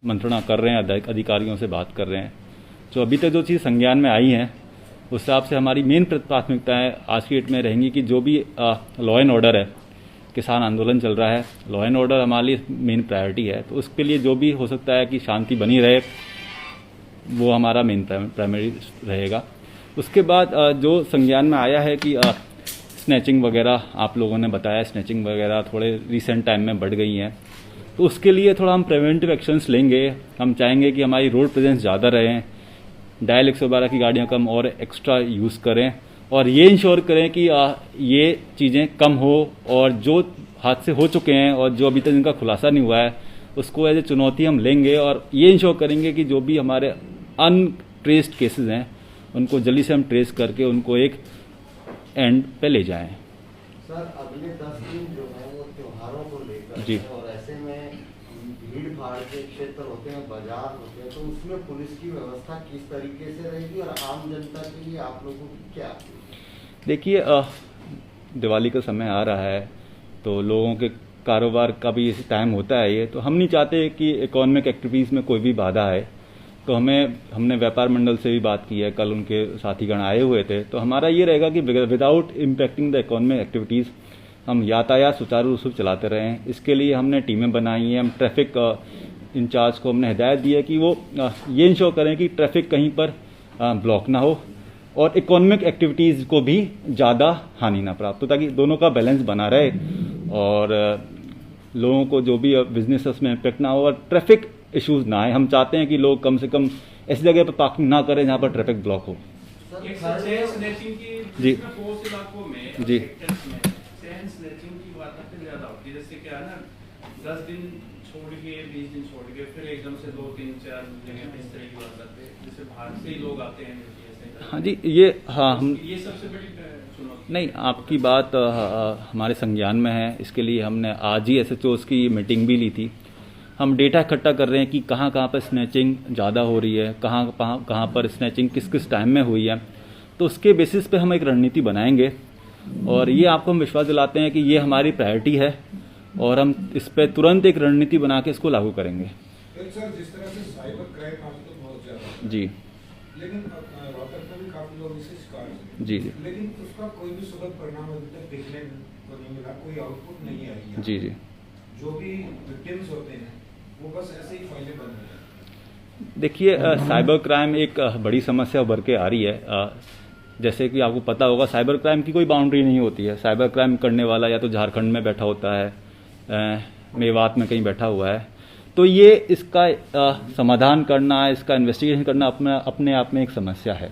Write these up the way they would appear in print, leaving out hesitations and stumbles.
मंत्रणा कर रहे हैं, अधिकारियों से बात कर रहे हैं। तो अभी तक जो चीज़ संज्ञान में आई हैं उस हिसाब से हमारी मेन प्राथमिकताएं आज की डेट में रहेंगी कि जो भी लॉ एंड ऑर्डर है, किसान आंदोलन चल रहा है, लॉ एंड ऑर्डर हमारे लिए मेन प्रायोरिटी है। तो उसके लिए जो भी हो सकता है कि शांति बनी रहे वो हमारा मेन प्राइमरी रहेगा। उसके बाद जो संज्ञान में आया है कि स्नैचिंग वगैरह आप लोगों ने बताया, स्नैचिंग वगैरह थोड़े रिसेंट टाइम में बढ़ गई हैं, तो उसके लिए थोड़ा हम प्रिवेंटिव एक्शंस लेंगे। हम चाहेंगे कि हमारी रोड प्रेजेंस ज़्यादा रहे, डायल 112 की गाड़ियाँ कम और एक्स्ट्रा यूज़ करें और ये इंश्योर करें कि ये चीज़ें कम हो और जो हादसे हो चुके हैं और जो अभी तक इनका खुलासा नहीं हुआ है उसको एज ए चुनौती हम लेंगे और ये इंश्योर करेंगे कि जो भी हमारे अनट्रेस्ड केसेस हैं उनको जल्दी से हम ट्रेस करके उनको एक एंड पे ले जाएं। सर, अगले 10 दिन जो है वो त्योहारों को लेकर जी, और ऐसे में भीड़ भाड़ के क्षेत्र होते हैं, बाजार होते हैं, तो उसमें पुलिस की व्यवस्था किस तरीके से रहेगी और आम जनता के लिए आप लोगों की क्या? देखिए दिवाली का समय आ रहा है तो लोगों के कारोबार का भी टाइम होता है ये, तो हम नहीं चाहते कि इकोनॉमिक एक्टिविटीज़ में कोई भी बाधा आए। तो हमने व्यापार मंडल से भी बात की है, कल उनके साथीगण आए हुए थे। तो हमारा ये रहेगा कि without impacting the economic activities हम यातायात सुचारू रूप से चलाते रहें। इसके लिए हमने टीमें बनाई हैं। हम ट्रैफिक इंचार्ज को हमने हिदायत दी है कि वो ये इंश्योर करें कि ट्रैफिक कहीं पर ब्लॉक ना हो और इकोनॉमिक एक्टिविटीज़ को भी ज़्यादा हानि ना प्राप्त हो, ताकि दोनों का बैलेंस बना रहे और लोगों को जो भी बिजनेसेस में इम्पैक्ट ना हो और ट्रैफिक इश्यूज ना आए। हम चाहते हैं कि लोग कम से कम ऐसी जगह पर पार्किंग ना करें जहाँ पर ट्रैफिक ब्लॉक हो। जी जी जैसे क्या है ना, 10 दिन छोड़ के 20 दिन छोड़ के फिर एकदम से 2 3 4 जगह इस तरह की बात आती है, जैसे बाहर से ही लोग आते हैं। हाँ जी, ये हम ये सबसे बड़ी चुनौती। नहीं, आपकी बात हमारे संज्ञान में है। इसके लिए हमने आज ही SHOs की मीटिंग भी ली थी। हम डेटा इकट्ठा कर रहे हैं कि कहाँ पर स्नैचिंग ज़्यादा हो रही है, कहाँ पर स्नैचिंग किस टाइम में हुई है। तो उसके बेसिस पे हम एक रणनीति बनाएंगे और ये आपको हम विश्वास दिलाते हैं कि ये हमारी प्रायोरिटी है और हम इस पर तुरंत एक रणनीति बना के इसको लागू करेंगे। सर, जिस तरह से साइबर क्राइम आज तो बहुत ज्यादा जी, लेकिन रोहतक में भी काफी लोग इससे शिकार हैं। जी लेकिन उसका कोई भी सुखद परिणाम अभी तक देखने को नहीं मिला, कोई आउटपुट नहीं आई है। जी जी जो भी विक्टिम्स होते हैं वो बस ऐसे ही फाइलें बन रही हैं। देखिए, साइबर क्राइम एक बड़ी समस्या उभर के आ रही है। जैसे कि आपको पता होगा, साइबर क्राइम की कोई बाउंड्री नहीं होती है। साइबर क्राइम करने वाला या तो झारखंड में बैठा होता है, मेवात में कहीं बैठा हुआ है। तो ये इसका समाधान करना, इसका इन्वेस्टिगेशन करना अपने आप में एक समस्या है।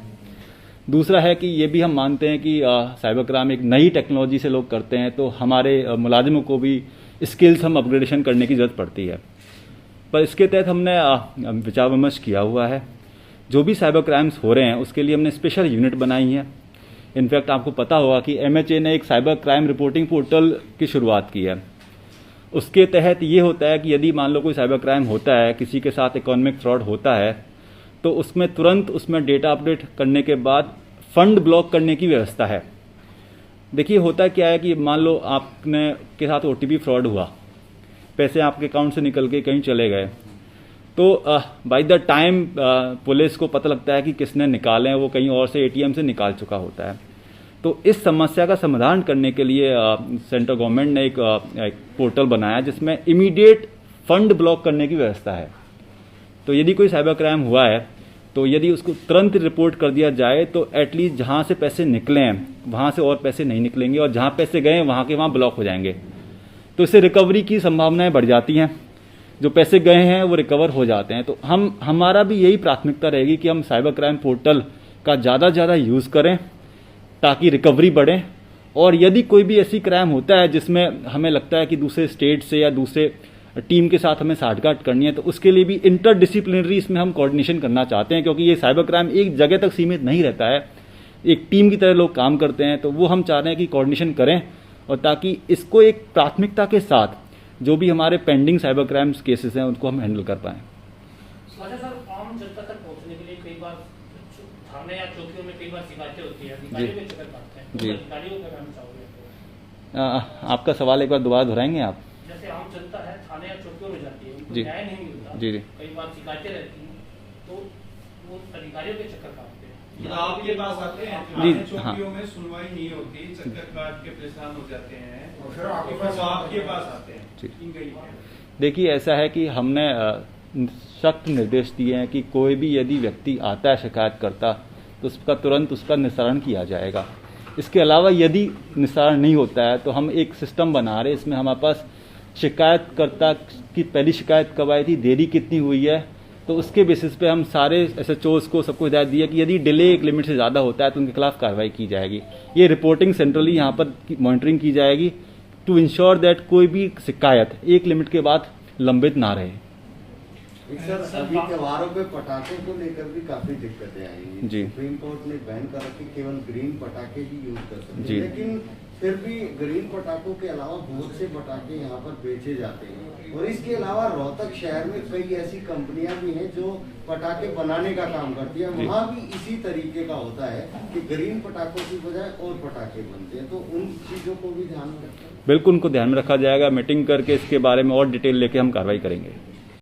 दूसरा है कि ये भी हम मानते हैं कि साइबर क्राइम एक नई टेक्नोलॉजी से लोग करते हैं, तो हमारे मुलाजिमों को भी स्किल्स हम अपग्रेडेशन करने की ज़रूरत पड़ती है। पर इसके तहत हमने विचार विमर्श किया हुआ है। जो भी साइबर क्राइम्स हो रहे हैं उसके लिए हमने स्पेशल यूनिट बनाई है। इनफैक्ट आपको पता होगा कि MHA ने एक साइबर क्राइम रिपोर्टिंग पोर्टल की शुरुआत की है। उसके तहत ये होता है कि यदि मान लो कोई साइबर क्राइम होता है, किसी के साथ इकोनॉमिक फ्रॉड होता है, तो उसमें तुरंत उसमें डेटा अपडेट करने के बाद फंड ब्लॉक करने की व्यवस्था है। देखिए, होता क्या है कि मान लो आपने के साथ OTP फ्रॉड हुआ, पैसे आपके अकाउंट से निकल के कहीं चले गए, तो बाय द टाइम पुलिस को पता लगता है कि किसने निकाले हैं, वो कहीं और से ATM से निकाल चुका होता है। तो इस समस्या का समाधान करने के लिए सेंट्रल गवर्नमेंट ने एक पोर्टल बनाया जिसमें इमीडिएट फंड ब्लॉक करने की व्यवस्था है। तो यदि कोई साइबर क्राइम हुआ है तो यदि उसको तुरंत रिपोर्ट कर दिया जाए तो एटलीस्ट जहाँ से पैसे निकले हैं वहाँ से और पैसे नहीं निकलेंगे और जहाँ पैसे गए वहाँ के वहाँ ब्लॉक हो जाएंगे। तो इससे रिकवरी की संभावनाएं बढ़ जाती हैं, जो पैसे गए हैं वो रिकवर हो जाते हैं। तो हमारा भी यही प्राथमिकता रहेगी कि हम साइबर क्राइम पोर्टल का ज़्यादा से ज़्यादा यूज़ करें ताकि रिकवरी बढ़े। और यदि कोई भी ऐसी क्राइम होता है जिसमें हमें लगता है कि दूसरे स्टेट से या दूसरे टीम के साथ हमें साठगांठ करनी है, तो उसके लिए भी इंटरडिसिप्लिनरी इसमें हम कोऑर्डिनेशन करना चाहते हैं, क्योंकि ये साइबर क्राइम एक जगह तक सीमित नहीं रहता है, एक टीम की तरह लोग काम करते हैं। तो वो हम चाह रहे हैं कि कोऑर्डिनेशन करें और ताकि इसको एक प्राथमिकता के साथ जो भी हमारे पेंडिंग साइबर क्राइम्स केसेस हैं उनको हम हैंडल कर पाएँ। सर, आम जनता तक पहुंचने के लिए कई बार थाने या चौकियों में कई बार शिकायतें होती है, अधिकारियों को चक्कर काटते हैं, जी, अधिकारियों को क्या कहना चाहोगे? आपका सवाल एक बार दोबारा दोहराएंगे आप? जैसे आम जनता है थाने या चौकियों में जाती है, तो जी। न्याय नहीं मिलता, जी, जी। कई बार शिकायतें रहती हैं, तो वो अधिकारियों के चक्कर काटते हैं। तो आपके पास आते हैं जी, थाने हाँ। चौकियों में सुनवाई नहीं होती, चक्कर काट के परेशान हो जाते हैं और फिर आपके तो पास फिर वो आपके पास आते हैं। जी। इनका ही है। देखिए ऐसा है कि हमने सख्त निर्देश दिए हैं कि कोई भी यदि व्यक्ति आता है शिकायत करता तो उसका तुरंत उसका निस्तारण किया जाएगा। इसके अलावा यदि निस्तारण नहीं होता है तो हम एक सिस्टम बना रहे हैं, इसमें हमारे पास शिकायतकर्ता की पहली शिकायत कब आई थी, देरी कितनी हुई है, तो उसके बेसिस पे हम सारे SHOs को सबको हिदायत दी है कि यदि डिले एक लिमिट से ज़्यादा होता है तो उनके खिलाफ कार्रवाई की जाएगी। ये रिपोर्टिंग सेंट्रली यहाँ पर मॉनिटरिंग की जाएगी टू इंश्योर दैट कोई भी शिकायत एक लिमिट के बाद लंबित ना रहे। सर अभी त्योहारों पे पटाखों को लेकर भी काफी दिक्कतें आई जी। सुप्रीम कोर्ट ने बैन कर रखी, केवल ग्रीन पटाखे ही यूज कर सकते जी। हैं, लेकिन फिर भी ग्रीन पटाखों के अलावा बहुत से पटाखे यहाँ पर बेचे जाते हैं। और इसके अलावा रोहतक शहर में कई ऐसी कंपनियां भी हैं जो पटाखे बनाने का काम करती है, जी। वहाँ भी इसी तरीके का होता है कि ग्रीन पटाखों की बजाय और पटाखे बनते हैं, तो उन चीजों को भी ध्यान में रखना। बिल्कुल उनको ध्यान में रखा जाएगा, मीटिंग करके इसके बारे में और डिटेल लेके हम कार्रवाई करेंगे।